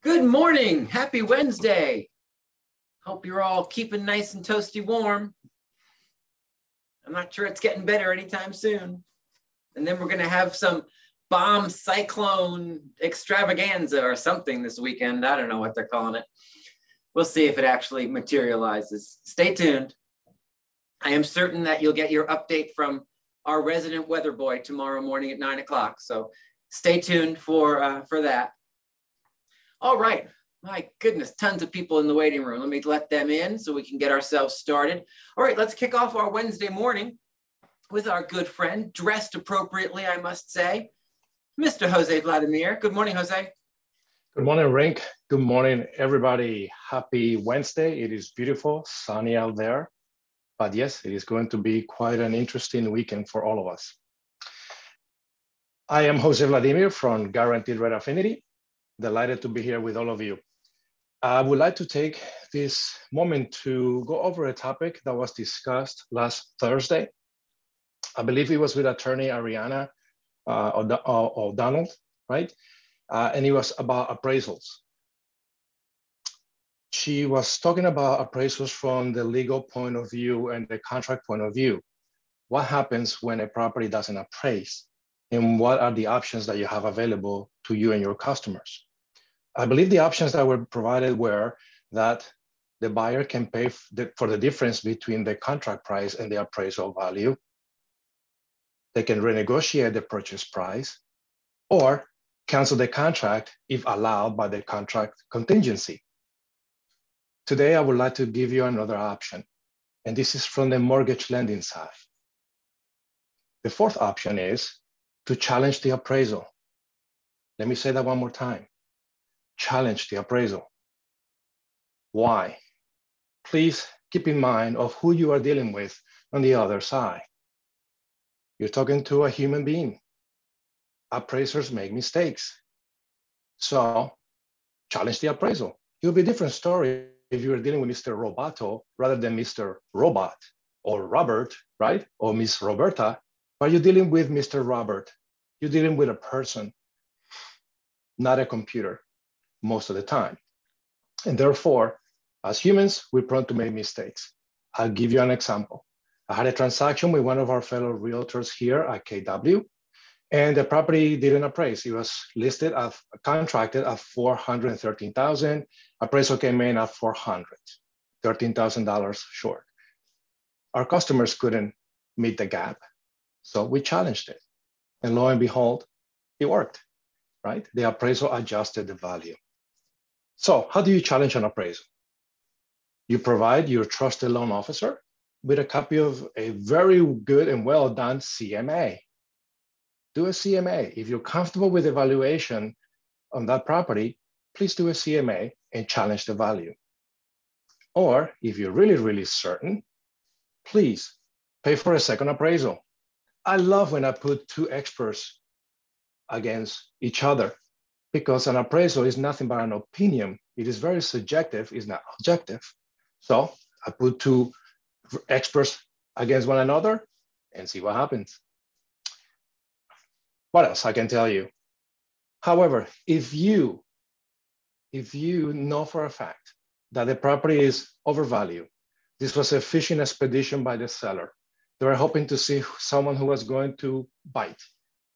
Good morning. Happy Wednesday. Hope you're all keeping nice and toasty warm. I'm not sure it's getting better anytime soon. And then we're going to have some bomb cyclone extravaganza or something this weekend. I don't know what they're calling it. We'll see if it actually materializes. Stay tuned. I am certain that you'll get your update from our resident weather boy tomorrow morning at 9 o'clock. So stay tuned for that. All right. My goodness, tons of people in the waiting room. Let me let them in so we can get ourselves started. All right, let's kick off our Wednesday morning with our good friend, dressed appropriately, I must say, Mr. Jose Vladimir. Good morning, Jose. Good morning, Rink. Good morning, everybody. Happy Wednesday. It is beautiful, sunny out there. But yes, it is going to be quite an interesting weekend for all of us. I am Jose Vladimir from Guaranteed Rate Affinity. Delighted to be here with all of you. I would like to take this moment to go over a topic that was discussed last Thursday. I believe it was with attorney Ariana O'Donnell, right? And it was about appraisals. She was talking about appraisals from the legal point of view and the contract point of view. What happens when a property doesn't appraise? And what are the options that you have available to you and your customers? I believe the options that were provided were that the buyer can pay for the difference between the contract price and the appraisal value. They can renegotiate the purchase price or cancel the contract if allowed by the contract contingency. Today, I would like to give you another option, and this is from the mortgage lending side. The fourth option is to challenge the appraisal. Let me say that one more time. Challenge the appraisal. Why? Please keep in mind of who you are dealing with on the other side. You're talking to a human being. Appraisers make mistakes. So challenge the appraisal. It will be a different story if you were dealing with Mr. Roboto rather than Mr. Robot or Robert, right? Or Miss Roberta, but you're dealing with Mr. Robert. You're dealing with a person, not a computer most of the time. And therefore, as humans, we're prone to make mistakes. I'll give you an example. I had a transaction with one of our fellow realtors here at KW, and the property didn't appraise. It was listed as contracted at $413,000. Appraisal came in at $400, $13,000 short. Our customers couldn't meet the gap, so we challenged it. And lo and behold, it worked, right? The appraisal adjusted the value. So how do you challenge an appraisal? You provide your trusted loan officer with a copy of a very good and well done CMA. Do a CMA. If you're comfortable with the valuation on that property, please do a CMA and challenge the value. Or if you're really, really certain, please pay for a second appraisal. I love when I put two experts against each other because an appraisal is nothing but an opinion. It is very subjective, it's not objective. So I put two experts against one another and see what happens. What else I can tell you? However, if you know for a fact that the property is overvalued, this was a fishing expedition by the seller. They were hoping to see someone who was going to bite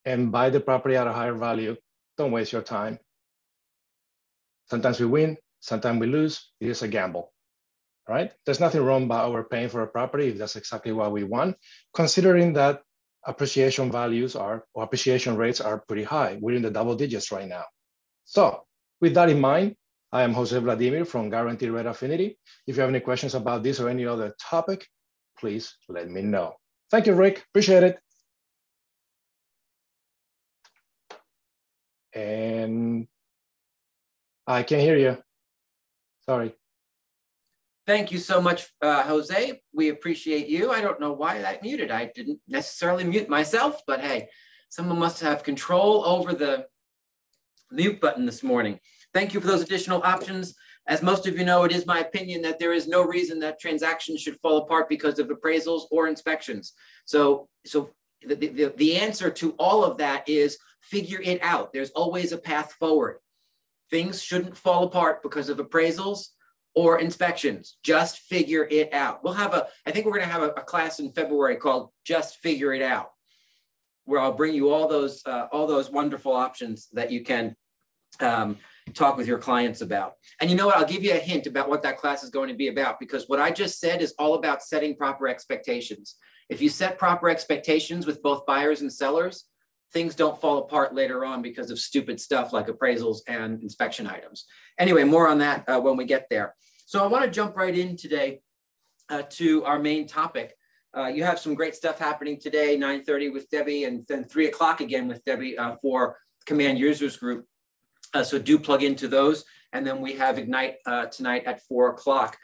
and buy the property at a higher value. Don't waste your time. Sometimes we win, sometimes we lose. It is a gamble, right? There's nothing wrong about overpaying for a property if that's exactly what we want, considering that appreciation values or appreciation rates are pretty high. We're in the double digits right now. So with that in mind, I am Jose Vladimir from Guaranteed Rate Affinity. If you have any questions about this or any other topic, please let me know. Thank you, Rick. Appreciate it. And I can't hear you. Sorry. Thank you so much, Jose. We appreciate you. I don't know why that muted. I didn't necessarily mute myself, but hey, someone must have control over the mute button this morning. Thank you for those additional options. As most of you know, it is my opinion that there is no reason that transactions should fall apart because of appraisals or inspections. So the answer to all of that is figure it out. There's always a path forward. Things shouldn't fall apart because of appraisals or inspections. Just figure it out. We'll have I think we're going to have a class in February called Just Figure It Out, where I'll bring you all those wonderful options that you can talk with your clients about. And you know what? I'll give you a hint about what that class is going to be about, because what I just said is all about setting proper expectations. If you set proper expectations with both buyers and sellers, things don't fall apart later on because of stupid stuff like appraisals and inspection items. Anyway, more on that when we get there. So I want to jump right in today to our main topic. You have some great stuff happening today, 9:30 with Debbie, and then 3 o'clock again with Debbie for Command Users Group. So do plug into those. And then we have Ignite tonight at 4 o'clock.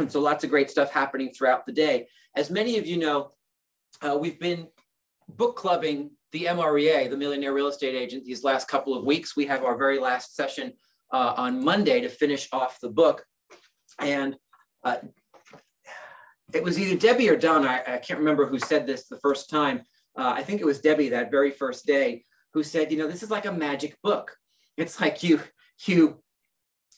So lots of great stuff happening throughout the day. As many of you know, we've been book clubbing the MREA, the Millionaire Real Estate Agent, these last couple of weeks. We have our very last session on Monday to finish off the book. And it was either Debbie or Don, I can't remember who said this the first time. I think it was Debbie that very first day, who said, you know, this is like a magic book. It's like you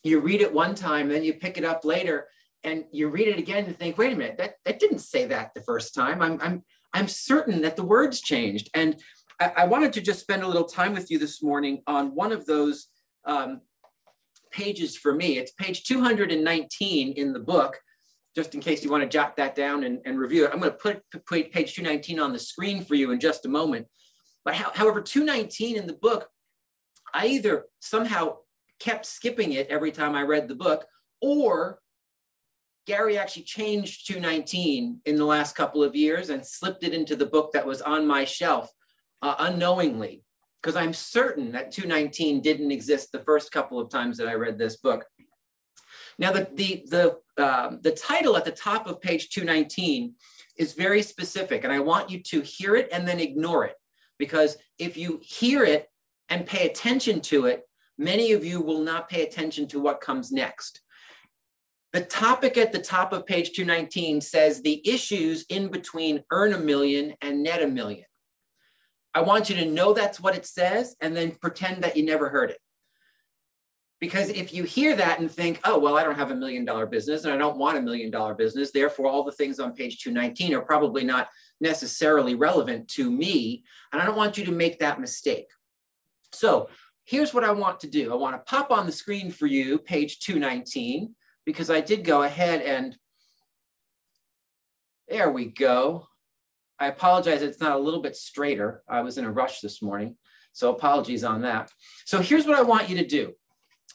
read it one time, then you pick it up later and you read it again and think, wait a minute, that didn't say that the first time. I'm certain that the words changed. And I wanted to just spend a little time with you this morning on one of those pages for me. It's page 219 in the book, just in case you want to jot that down and review it. I'm going to put page 219 on the screen for you in just a moment. But however, 219 in the book, I either somehow kept skipping it every time I read the book, or Gary actually changed 219 in the last couple of years and slipped it into the book that was on my shelf unknowingly, because I'm certain that 219 didn't exist the first couple of times that I read this book. Now, the title at the top of page 219 is very specific, and I want you to hear it and then ignore it, because if you hear it and pay attention to it, many of you will not pay attention to what comes next. The topic at the top of page 219 says the issues in between earn a million and net a million. I want you to know that's what it says and then pretend that you never heard it. Because if you hear that and think, oh, well, I don't have $1 million business and I don't want $1 million business, therefore all the things on page 219 are probably not necessarily relevant to me, and I don't want you to make that mistake. So here's what I want to do. I want to pop on the screen for you page 219, because I did go ahead and there we go. I apologize, it's not a little bit straighter. I was in a rush this morning, so apologies on that. So here's what I want you to do.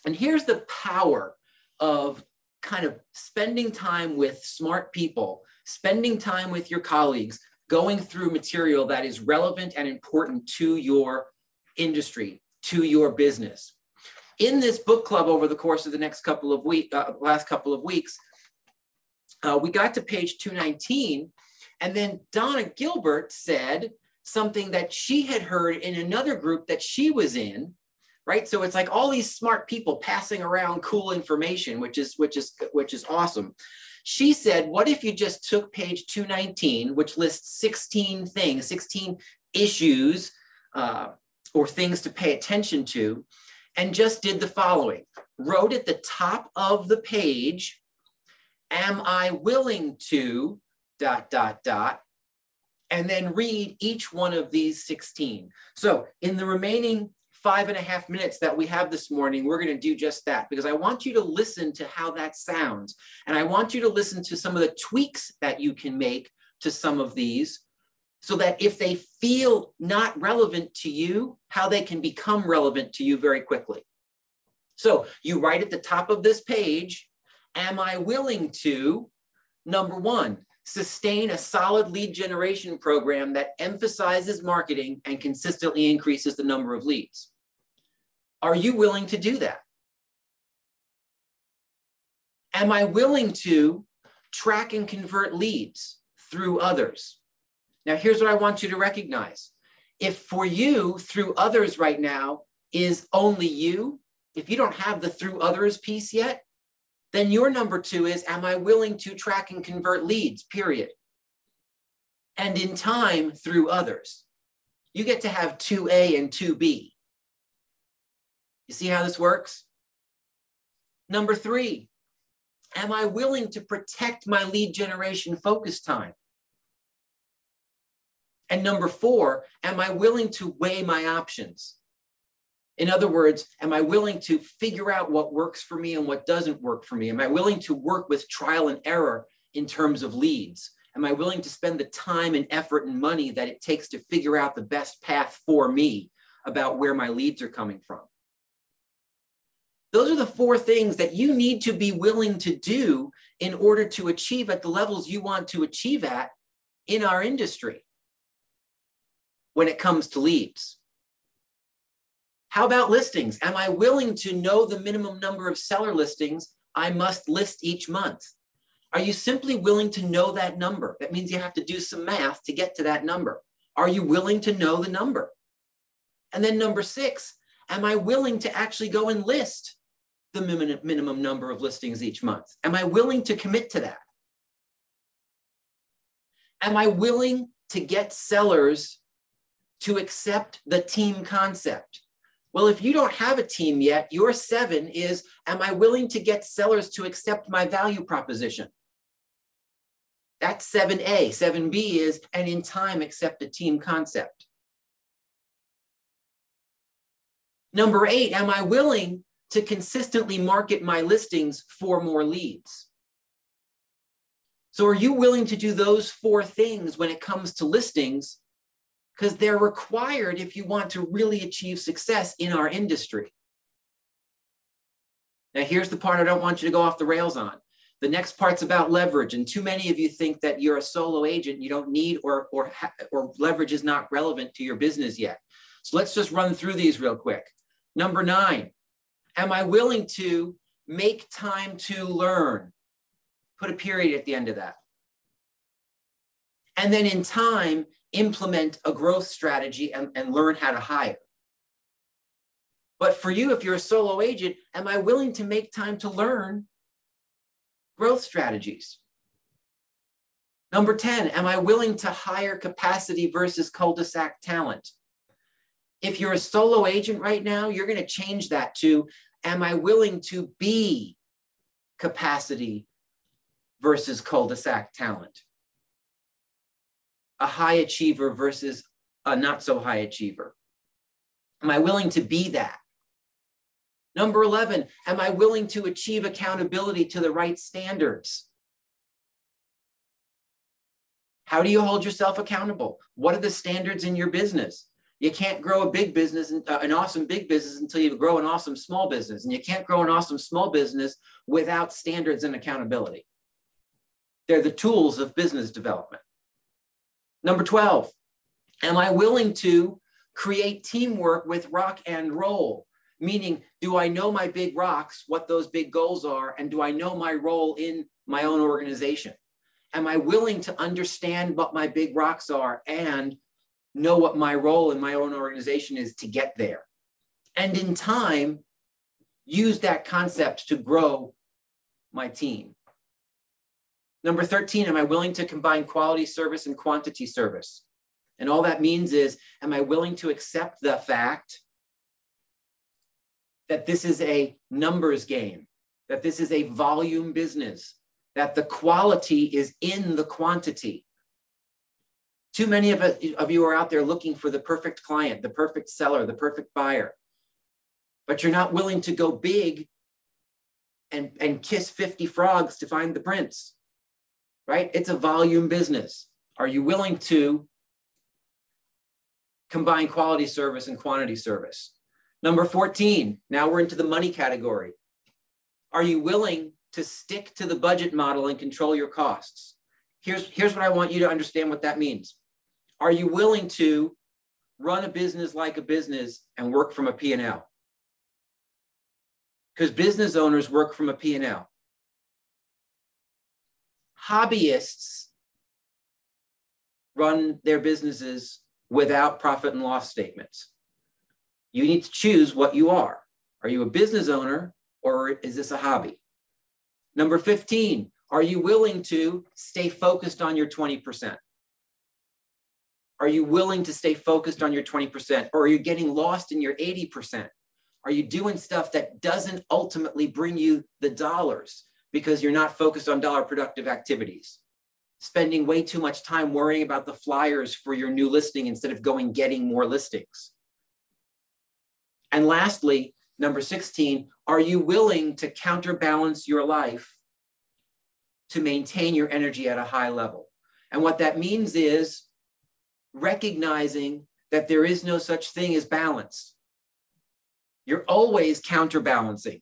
And here's the power of kind of spending time with smart people, spending time with your colleagues, going through material that is relevant and important to your industry, to your business. In this book club over the course of the next couple of last couple of weeks, we got to page 219, and then Donna Gilbert said something that she had heard in another group that she was in, right? So it's like all these smart people passing around cool information, which is awesome. She said, what if you just took page 219, which lists 16 things, 16 issues or things to pay attention to, and just did the following. Wrote at the top of the page, am I willing to ... and then read each one of these 16. So in the remaining 5.5 minutes that we have this morning, we're going to do just that, because I want you to listen to how that sounds. And I want you to listen to some of the tweaks that you can make to some of these, so that if they feel not relevant to you, how they can become relevant to you very quickly. So you write at the top of this page, am I willing to, number one, sustain a solid lead generation program that emphasizes marketing and consistently increases the number of leads? Are you willing to do that? Am I willing to track and convert leads through others? Now, here's what I want you to recognize. If for you, through others right now is only you, if you don't have the through others piece yet, then your number two is, am I willing to track and convert leads, period? And in time, through others. You get to have 2A and 2B. You see how this works? Number 3, am I willing to protect my lead generation focus time? And number 4, am I willing to weigh my options? In other words, am I willing to figure out what works for me and what doesn't work for me? Am I willing to work with trial and error in terms of leads? Am I willing to spend the time and effort and money that it takes to figure out the best path for me about where my leads are coming from? Those are the 4 things that you need to be willing to do in order to achieve at the levels you want to achieve at in our industry when it comes to leads. How about listings? Am I willing to know the minimum number of seller listings I must list each month? Are you simply willing to know that number? That means you have to do some math to get to that number. Are you willing to know the number? And then number 6, am I willing to actually go and list the minimum number of listings each month? Am I willing to commit to that? Am I willing to get sellers to accept the team concept? Well, if you don't have a team yet, your 7 is, am I willing to get sellers to accept my value proposition? That's 7A. 7B is, and in time, accept a team concept. Number 8, am I willing to consistently market my listings for more leads? So are you willing to do those 4 things when it comes to listings? Because they're required if you want to really achieve success in our industry. Now, here's the part I don't want you to go off the rails on. The next part's about leverage. And too many of you think that you're a solo agent, you don't need or leverage is not relevant to your business yet. So let's just run through these real quick. Number 9, am I willing to make time to learn? Put a period at the end of that. And then in time, implement a growth strategy and learn how to hire. But for you, if you're a solo agent, am I willing to make time to learn growth strategies? Number 10, am I willing to hire capacity versus cul-de-sac talent? If you're a solo agent right now, you're going to change that to, am I willing to be capacity versus cul-de-sac talent? A high achiever versus a not so high achiever? Am I willing to be that? Number 11, am I willing to achieve accountability to the right standards? How do you hold yourself accountable? What are the standards in your business? You can't grow a big business, an awesome big business, until you grow an awesome small business. And you can't grow an awesome small business without standards and accountability. They're the tools of business development. Number 12, am I willing to create teamwork with rock and roll? Meaning, do I know my big rocks, what those big goals are, and do I know my role in my own organization? Am I willing to understand what my big rocks are and know what my role in my own organization is to get there? And in time, use that concept to grow my team. Number 13, am I willing to combine quality service and quantity service? And all that means is, am I willing to accept the fact that this is a numbers game, that this is a volume business, that the quality is in the quantity? Too many of you are out there looking for the perfect client, the perfect seller, the perfect buyer, but you're not willing to go big and kiss 50 frogs to find the prince. Right? It's a volume business. Are you willing to combine quality service and quantity service? Number 14, now we're into the money category. Are you willing to stick to the budget model and control your costs? Here's what I want you to understand what that means. Are you willing to run a business like a business and work from a P&L? Because business owners work from a P&L. Hobbyists run their businesses without profit and loss statements. You need to choose what you are. Are you a business owner or is this a hobby? Number 15, are you willing to stay focused on your 20%? Are you willing to stay focused on your 20%? Or are you getting lost in your 80%? Are you doing stuff that doesn't ultimately bring you the dollars because you're not focused on dollar productive activities? Spending way too much time worrying about the flyers for your new listing instead of getting more listings. And lastly, number 16, are you willing to counterbalance your life to maintain your energy at a high level? And what that means is recognizing that there is no such thing as balance. You're always counterbalancing.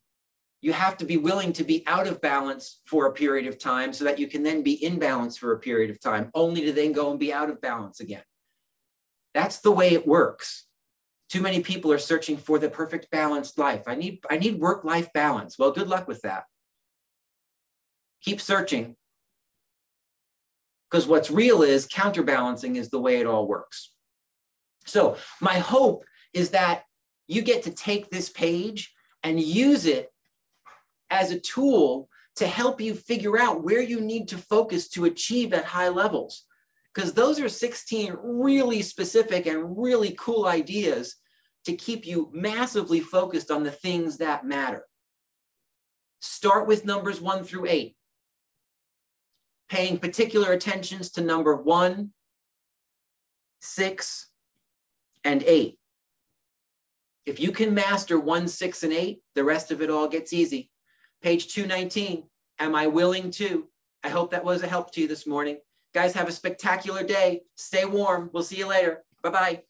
You have to be willing to be out of balance for a period of time so that you can then be in balance for a period of time, only to then go and be out of balance again. That's the way it works. Too many people are searching for the perfect balanced life. I need work-life balance. Well, good luck with that. Keep searching. Because what's real is counterbalancing is the way it all works. So my hope is that you get to take this page and use it as a tool to help you figure out where you need to focus to achieve at high levels. Because those are 16 really specific and really cool ideas to keep you massively focused on the things that matter. Start with numbers 1 through 8. Paying particular attentions to number 1, 6, and 8. If you can master 1, 6, and 8, the rest of it all gets easy. Page 219, am I willing to? I hope that was a help to you this morning. Guys, have a spectacular day. Stay warm. We'll see you later. Bye-bye.